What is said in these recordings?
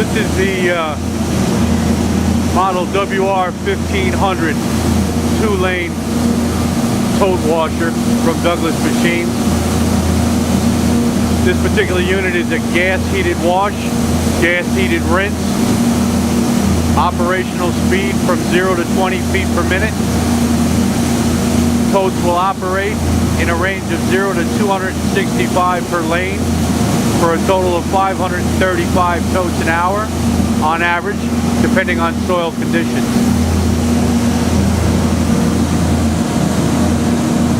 This is the model WR-1500 two-lane tote washer from Douglas Machines. This particular unit is a gas-heated wash, gas-heated rinse, operational speed from 0 to 20 feet per minute. Totes will operate in a range of 0 to 265 per lane for a total of 535 totes an hour on average, depending on soil conditions.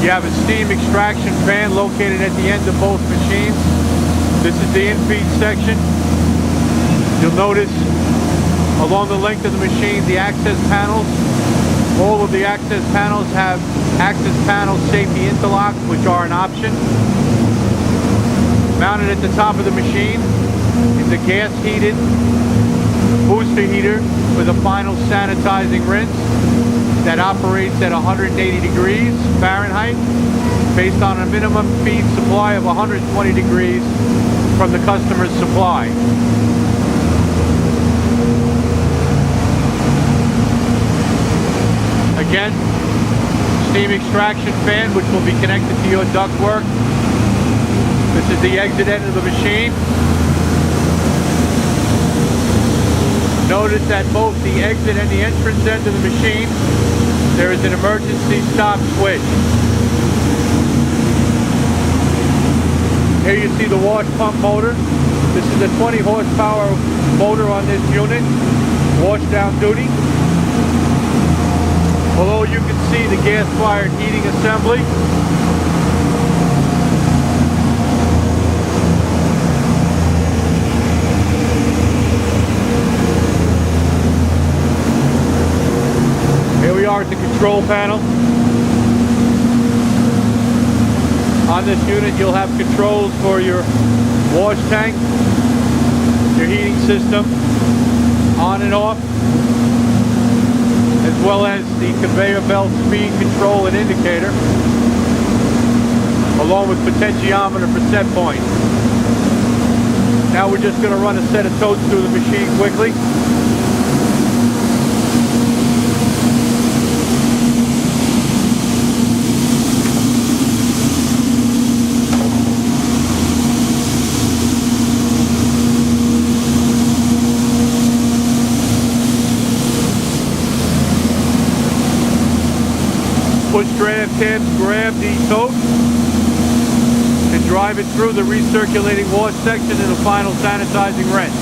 You have a steam extraction fan located at the end of both machines. This is the in-feed section. You'll notice along the length of the machine, the access panels, all of the access panels have access panel safety interlocks, which are an option. Mounted at the top of the machine is a gas-heated booster heater with a final sanitizing rinse that operates at 180 degrees Fahrenheit based on a minimum feed supply of 120 degrees from the customer's supply. Again, steam extraction fan, which will be connected to your ductwork. This is the exit end of the machine. Notice that both the exit and the entrance end of the machine, there is an emergency stop switch. Here you see the wash pump motor. This is a 20 horsepower motor on this unit, wash down duty. Below you can see the gas-fired heating assembly. Here we are at the control panel. On this unit you'll have controls for your wash tank, your heating system, on and off, as well as the conveyor belt speed control and indicator, along with potentiometer for set point. Now we're just going to run a set of totes through the machine quickly. Push grab tabs, grab the tote and drive it through the recirculating wash section and the final sanitizing rinse.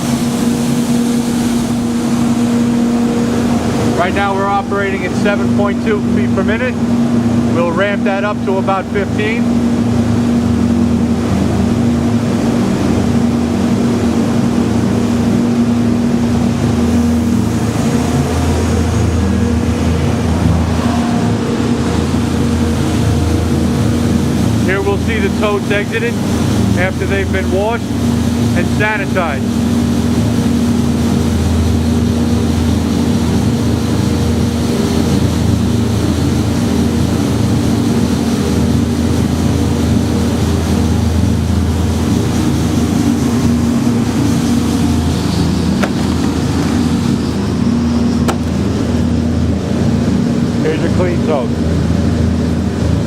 Right now we're operating at 7.2 feet per minute. We'll ramp that up to about 15. Here we'll see the totes exited after they've been washed and sanitized.